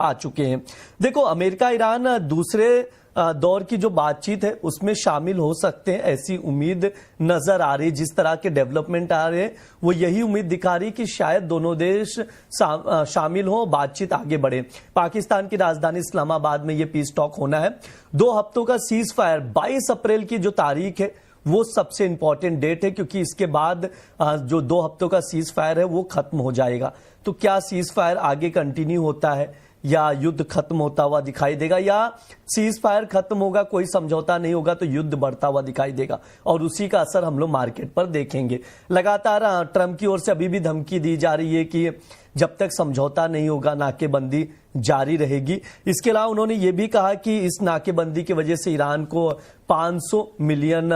आ चुके हैं। देखो, अमेरिका ईरान दूसरे दौर की जो बातचीत है उसमें शामिल हो सकते हैं, ऐसी उम्मीद नजर आ रही। जिस तरह के डेवलपमेंट आ रहे हैं वो यही उम्मीद दिखा रही कि शायद दोनों देश शामिल हो, बातचीत आगे बढ़े। पाकिस्तान की राजधानी इस्लामाबाद में ये पीस टॉक होना है। 2 हफ्तों का सीज फायर, 22 अप्रैल की जो तारीख है वो सबसे इंपॉर्टेंट डेट है, क्योंकि इसके बाद जो 2 हफ्तों का सीज फायर है वो खत्म हो जाएगा। तो क्या सीज फायर आगे कंटिन्यू होता है या युद्ध खत्म होता हुआ दिखाई देगा, या सीज फायर खत्म होगा, कोई समझौता नहीं होगा तो युद्ध बढ़ता हुआ दिखाई देगा, और उसी का असर हम लोग मार्केट पर देखेंगे। लगातार ट्रंप की ओर से अभी भी धमकी दी जा रही है कि जब तक समझौता नहीं होगा नाकेबंदी जारी रहेगी। इसके अलावा उन्होंने ये भी कहा कि इस नाकेबंदी की वजह से ईरान को $500 मिलियन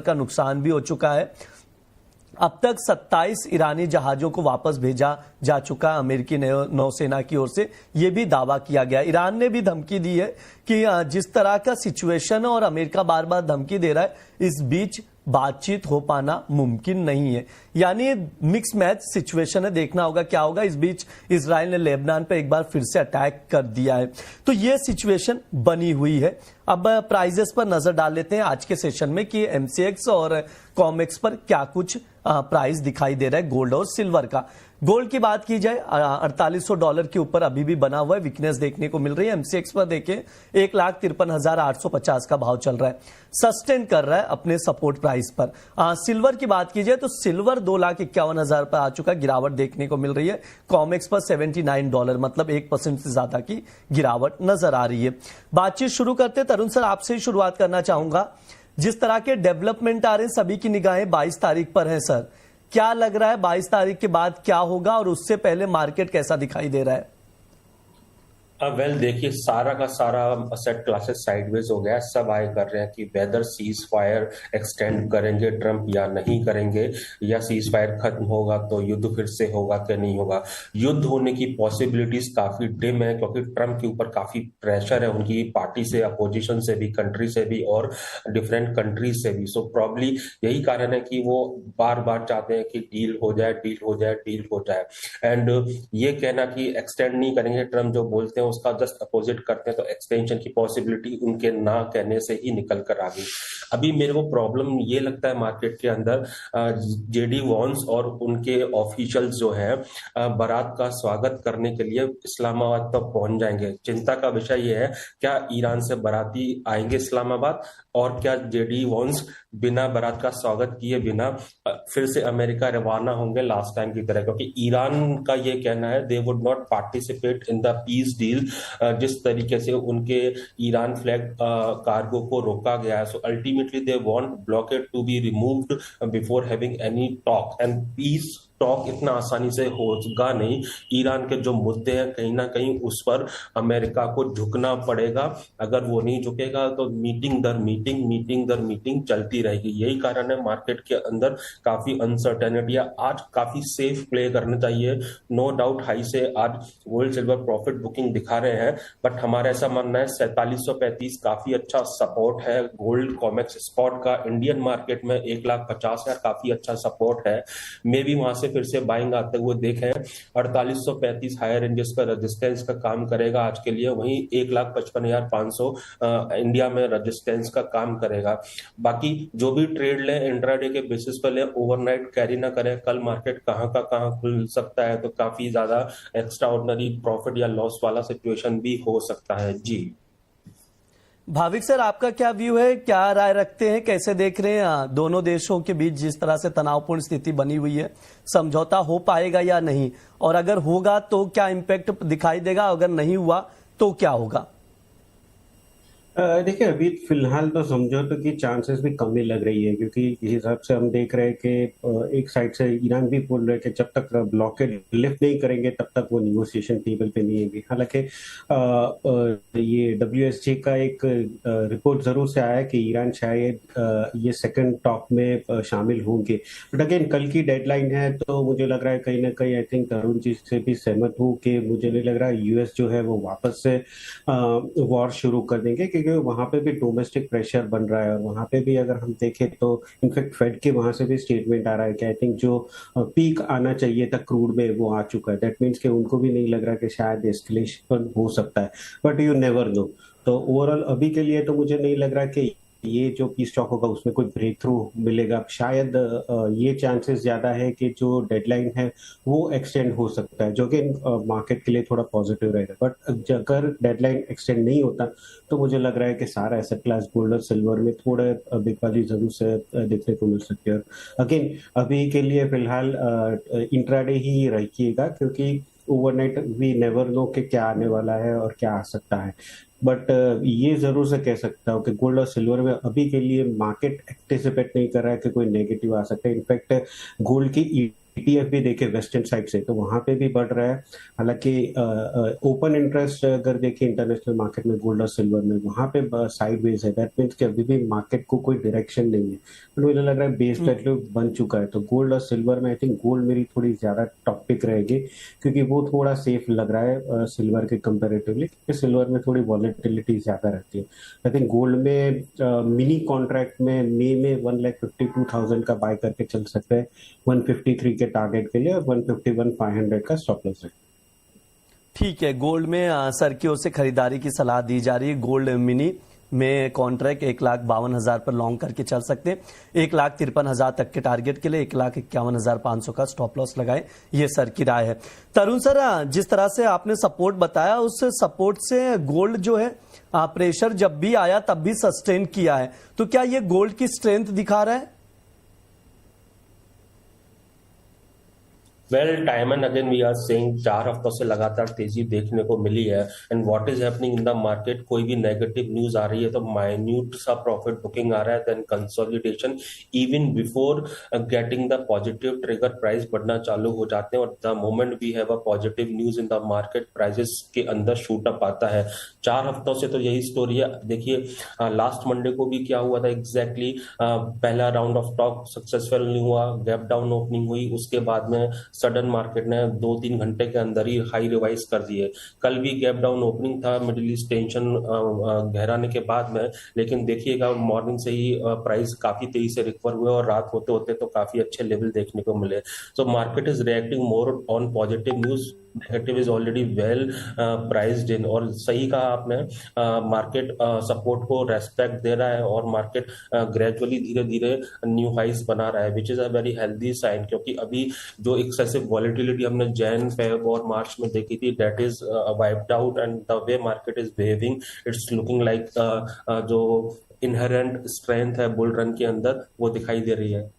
का नुकसान भी हो चुका है। अब तक 27 ईरानी जहाजों को वापस भेजा जा चुका है अमेरिकी नौसेना की ओर से, यह भी दावा किया गया। ईरान ने भी धमकी दी है कि जिस तरह का सिचुएशन है और अमेरिका बार बार धमकी दे रहा है, इस बीच बातचीत हो पाना मुमकिन नहीं है। यानी मिक्स मैच सिचुएशन है, देखना होगा क्या होगा। इस बीच इजराइल ने लेबनान पर एक बार फिर से अटैक कर दिया है, तो यह सिचुएशन बनी हुई है। अब प्राइजेस पर नजर डाल लेते हैं आज के सेशन में कि एमसीएक्स और कॉमेक्स पर क्या कुछ प्राइस दिखाई दे रहा है गोल्ड और सिल्वर का। गोल्ड की बात की जाए, $4800 के ऊपर अभी भी बना हुआ है, वीकनेस देखने को मिल रही है। एमसीएक्स पर देखें 1,53,850 का भाव चल रहा है, सस्टेन कर रहा है अपने सपोर्ट प्राइस पर। सिल्वर की बात की जाए तो सिल्वर $2,51,000 पर आ चुका, गिरावट देखने को मिल रही है। कॉमेक्स पर $79, मतलब 1% से ज्यादा की गिरावट नजर आ रही है। बातचीत शुरू करते तरुण सर, आपसे ही शुरुआत करना चाहूंगा। जिस तरह के डेवलपमेंट आ रहे हैं सभी की निगाहें 22 तारीख पर है सर, क्या लग रहा है 22 तारीख के बाद क्या होगा और उससे पहले मार्केट कैसा दिखाई दे रहा है? देखिए, सारा का सारा असेट क्लासेस साइडवेज हो गया। सब आए कर रहे हैं कि वेदर सीज फायर एक्सटेंड करेंगे ट्रंप या नहीं करेंगे, या सीज फायर खत्म होगा तो युद्ध फिर से होगा कि नहीं होगा। युद्ध होने की पॉसिबिलिटीज काफी डिम है, क्योंकि ट्रंप के ऊपर काफी प्रेशर है उनकी पार्टी से, अपोजिशन से भी, कंट्री से भी और डिफरेंट कंट्रीज से भी। सो प्रॉब्ली यही कारण है कि वो बार बार चाहते हैं कि डील हो जाए, डील हो जाए, डील हो जाए। एंड ये कहना कि एक्सटेंड नहीं करेंगे, ट्रंप जो बोलते हैं उसका जस्ट अपोजिट करते हैं, तो एक्सटेंशन की पॉसिबिलिटी उनके ना कहने से ही निकल कर आ गई। अभी मेरे को प्रॉब्लम ये लगता है मार्केट के अंदर, जेडी वॉन्स और उनके ऑफिशियल्स जो है बारात का स्वागत करने के लिए इस्लामाबाद तक पहुंच जाएंगे। चिंता का विषय ये है, क्या ईरान से बाराती आएंगे इस्लामाबाद, और क्या जेडी वॉन्स बिना बारात का स्वागत किए बिना फिर से अमेरिका रवाना होंगे लास्ट टाइम की तरह? क्योंकि ईरान का ये कहना है they would not participate in the peace deal, जिस तरीके से उनके ईरान फ्लैग कार्गो को रोका गया है। So ultimately they want blockade to be removed before having any talk, and peace talk इतना आसानी से होगा नहीं। ईरान के जो मुद्दे हैं कहीं ना कहीं उस पर अमेरिका को झुकना पड़ेगा। अगर वो नहीं झुकेगा तो मीटिंग दर मीटिंग चलती रहेगी। यही कारण है मार्केट के अंदर काफी अनसर्टेनिटी। आज काफी सेफ प्ले करना चाहिए। नो डाउट हाई से आज गोल्ड सिल्वर प्रॉफिट बुकिंग दिखा रहे हैं, बट हमारा ऐसा मानना है 4735 काफी अच्छा सपोर्ट है। गोल्ड कॉमेक्स स्पॉट का इंडियन मार्केट में 1,50,000 काफी अच्छा सपोर्ट है। मे भी वहां से फिर से बाइंग आते हुए देखें। 4835 हायर रेंजेस पर रेजिस्टेंस का काम करेगा आज के लिए, वहीं 1,55,500 इंडिया में रेजिस्टेंस का काम करेगा। बाकी जो भी ट्रेड लें इंट्राडे के बेसिस पर लें, ओवरनाइट कैरी ना करें। कल मार्केट कहां का कहां खुल सकता है, तो काफी ज्यादा एक्स्ट्रा ऑर्डिनरी प्रॉफिट या लॉस वाला सिचुएशन भी हो सकता है। जी भाविक सर, आपका क्या व्यू है, क्या राय रखते हैं, कैसे देख रहे हैं दोनों देशों के बीच जिस तरह से तनावपूर्ण स्थिति बनी हुई है, समझौता हो पाएगा या नहीं, और अगर होगा तो क्या इंपैक्ट दिखाई देगा, अगर नहीं हुआ तो क्या होगा? देखिए, अभी फिलहाल तो समझौते की चांसेस भी कम ही लग रही है, क्योंकि इस हिसाब से हम देख रहे हैं कि एक साइड से ईरान भी बोल रहे हैं कि जब तक ब्लॉकेड लिफ्ट नहीं करेंगे तब तक वो निगोशिएशन टेबल पे नहीं आएगी। हालांकि ये WSJ का एक रिपोर्ट जरूर से आया है कि ईरान शायद ये सेकंड टॉक में शामिल होंगे, बट अगेन कल की डेडलाइन है, तो मुझे लग रहा है कहीं ना कहीं आई थिंक तरुण जी से भी सहमत हूँ कि मुझे नहीं लग रहा यूएस जो है वो वापस से वॉर शुरू कर देंगे, क्योंकि क्योंकि वहां पे भी डोमेस्टिक प्रेशर बन रहा है, और वहां पे भी अगर हम देखें तो इनफैक्ट फेड के वहां से भी स्टेटमेंट आ रहा है कि आई थिंक जो पीक आना चाहिए था क्रूड में वो आ चुका है। दैट मीन्स कि उनको भी नहीं लग रहा कि शायद एस्केलेशन हो सकता है, बट यू नेवर नो। तो ओवरऑल अभी के लिए तो मुझे नहीं लग रहा कि ये जो पीस टॉक होगा उसमें कोई ब्रेक थ्रू मिलेगा। शायद ये चांसेस ज्यादा है कि जो डेडलाइन है वो एक्सटेंड हो सकता है, जो कि मार्केट के लिए थोड़ा पॉजिटिव रहेगा। बट अगर डेडलाइन एक्सटेंड नहीं होता तो मुझे लग रहा है कि सारा एसेट क्लास गोल्ड और सिल्वर में थोड़े बिकवाली जरूर से देखने को मिल सकती है। अगेन अभी के लिए फिलहाल इंट्राडे ही रखिएगा, क्योंकि ओवरनाइट वी नेवर नो कि क्या आने वाला है और क्या आ सकता है। बट ये जरूर से कह सकता हूँ कि गोल्ड और सिल्वर में अभी के लिए मार्केट एंटिसिपेट नहीं कर रहा है कि कोई नेगेटिव आ सकता है। इनफैक्ट गोल्ड की ETF भी देखे वेस्टर्न साइड से तो वहां पे भी बढ़ रहा है। हालांकि ओपन इंटरेस्ट अगर देखें इंटरनेशनल मार्केट में गोल्ड और सिल्वर में, वहां पे साइडवेज है। दैट मीन्स कि अभी भी मार्केट को कोई डायरेक्शन नहीं है, बट मुझे लग रहा है बेस वैल्यू बन चुका है। तो गोल्ड और सिल्वर में आई थिंक गोल्ड मेरी थोड़ी ज्यादा टॉप पिक रहेगी, क्योंकि वो थोड़ा सेफ लग रहा है सिल्वर के कंपेरेटिवली, क्योंकि सिल्वर में थोड़ी वॉलेटिलिटी ज्यादा रहती है। आई थिंक गोल्ड में मिनी कॉन्ट्रैक्ट में मई में 1,52,000 का बाय करके चल सकते हैं 153 के टारगेट के लिए, 151,500 का स्टॉप लॉस है। ठीक है, गोल्ड में सर की ओर से खरीदारी की सलाह दी जा रही है। गोल्ड मिनी में कॉन्ट्रैक्ट 1,52,000 पर लॉन्ग करके चल सकते हैं। 1,53,000 तक के टारगेट के लिए 1,51,500 का स्टॉप लॉस लगाएं, ये सर की राय है। तरुण सर, जिस तरह से आपने सपोर्ट बताया उस सपोर्ट से गोल्ड जो है प्रेशर जब भी आया तब भी सस्टेन किया है, तो क्या ये गोल्ड की स्ट्रेंथ दिखा रहा है? Well, time and again we are saying 4 हफ्तों से लगातार तेजी देखने को मिली है। And what is happening in the market, कोई भी नेगेटिव न्यूज आ रही है तो माइन्यूट सा प्रॉफिट बुकिंग आ रहा है, then consolidation even before getting the positive trigger price बढ़ना चालू हो जाते हैं। और the moment we have a positive news in the market, prices के अंदर शूट अप आता है। 4 हफ्तों से तो यही स्टोरी है। देखिए लास्ट मंडे को भी क्या हुआ था एग्जैक्टली, पहला राउंड ऑफ टॉक सक्सेसफुल नहीं हुआ, गैप डाउन ओपनिंग हुई, उसके बाद में सडन मार्केट ने 2-3 घंटे के अंदर ही हाई रिवाइज कर दिए। कल भी गैप डाउन ओपनिंग था मिडिल ईस्ट टेंशन गहराने के बाद में, लेकिन देखिएगा मॉर्निंग से ही प्राइस काफी तेजी से रिकवर हुए और रात होते होते तो काफी अच्छे लेवल देखने को मिले। So market is reacting more on positive news, negative is already well priced इन। और सही कहा आपने, मार्केट सपोर्ट को रेस्पेक्ट दे रहा है और मार्केट ग्रेजुअली धीरे धीरे न्यू हाइस बना रहा है, which is a very healthy sign. क्योंकि अभी जो एक्सेसिव वॉलेटिलिटी हमने जैन फेब और मार्च में देखी थी, that is wiped out and the way market is behaving, it's looking like जो इनहेरेंट स्ट्रेंथ है बुल रन के अंदर वो दिखाई दे रही है।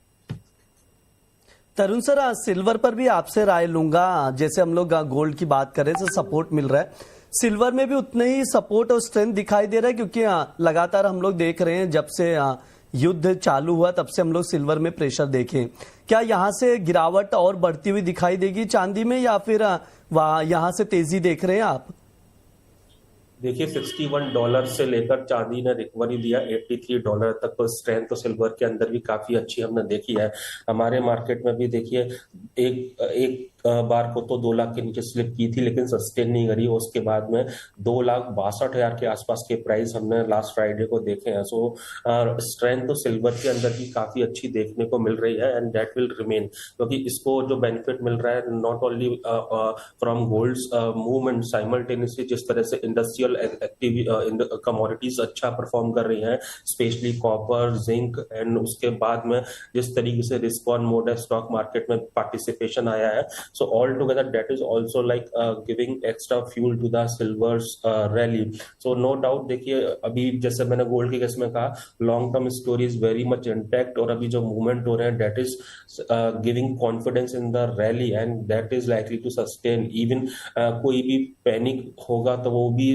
तरुण सर, सिल्वर पर भी आपसे राय लूंगा। जैसे हम लोग गोल्ड की बात करें तो सपोर्ट मिल रहा है, सिल्वर में भी उतने ही सपोर्ट और स्ट्रेंथ दिखाई दे रहा है, क्योंकि लगातार हम लोग देख रहे हैं जब से युद्ध चालू हुआ तब से हम लोग सिल्वर में प्रेशर देखें। क्या यहां से गिरावट और बढ़ती हुई दिखाई देगी चांदी में, या फिर यहां से तेजी देख रहे हैं आप? देखिए $61 से लेकर चांदी ने रिकवरी दिया $83 तक, तो स्ट्रेंथ तो सिल्वर के अंदर भी काफी अच्छी हमने देखी है। हमारे मार्केट में भी देखिए एक बार को तो 2 लाख के नीचे स्लिप की थी लेकिन सस्टेन नहीं करी, उसके बाद में 2,62,000 के आसपास के प्राइस हमने लास्ट फ्राइडे को देखे हैं। सो स्ट्रेंथ तो सिल्वर के अंदर भी काफी अच्छी देखने को मिल रही है एंड दैट विल रिमेन, क्योंकि इसको जो बेनिफिट मिल रहा है not only from gold's movement, simultaneously जिस तरह से इंडस्ट्रियल कमोडिटीज अच्छा परफॉर्म कर रही हैं, स्पेशली कॉपर, जिंक, एंड उसके बाद में जिस तरीके से रिस्क ऑन मोड है स्टॉक मार्केट में पार्टिसिपेशन आया है, so altogether that is also like giving extra fuel to the silver's rally. So no doubt देखिए अभी जैसे मैंने गोल्ड के केस में कहा, long term story is very much intact और अभी जो मूवमेंट हो रहे हैं that is giving confidence in the rally and that is likely to sustain even कोई भी पैनिक होगा तो वो भी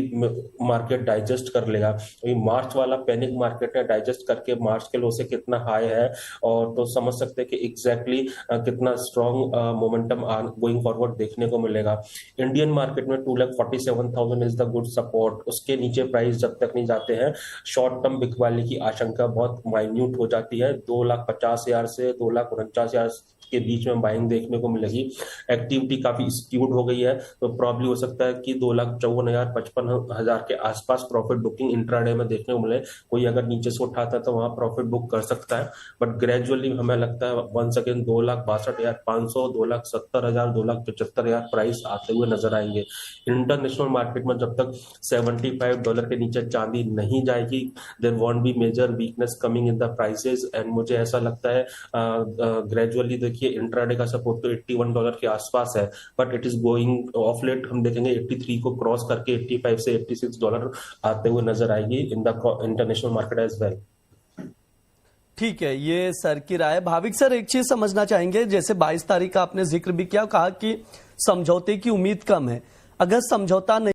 मार्केट डाइजेस्ट कर लेगा। अभी मार्च वाला पैनिक मार्केट ने डाइजेस्ट करके मार्च के लो से कितना हाई है और तो समझ सकते हैं कि एग्जैक्टली कितना स्ट्रॉन्ग मोमेंटम गोइंग फॉरवर्ड देखने को मिलेगा। इंडियन मार्केट में 2,47,000 इज द गुड सपोर्ट, उसके नीचे प्राइस जब तक नहीं जाते हैं शॉर्ट टर्म बिकवाली की आशंका बहुत माइन्यूट हो जाती है। 2,50,000 से 2,49,000 के बीच में बाइंग देखने को मिलेगी। एक्टिविटी काफी स्क्यूड हो गई है, तो प्रॉब्ली हो सकता है कि 2,54,000 55,000 के आसपास प्रॉफिट बुकिंग इंट्राडे में देखने को मिले। कोई अगर नीचे से उठाता है तो वहां प्रॉफिट बुक कर सकता है, बट ग्रेजुअली हमें लगता है वंस अगेन 2,62,500, 2,70,000, 2,75,000 प्राइस आते हुए नजर आएंगे। इंटरनेशनल मार्केट में जब तक $75 के नीचे चांदी नहीं जाएगी, there won't be major weakness coming in the prices. And मुझे ऐसा लगता है ग्रेजुअली देखिए इंट्राडे का सपोर्ट तो $81 के आसपास है, but it is going of late. हम देखेंगे 83 को क्रॉस करके $85 से $86 आते हुए नजर आएगी in the international market as well. ठीक है, ये सर की राय। भाविक सर, एक चीज समझना चाहेंगे, जैसे 22 तारीख का आपने जिक्र भी किया, कहा कि समझौते की उम्मीद कम है। अगर समझौता नहीं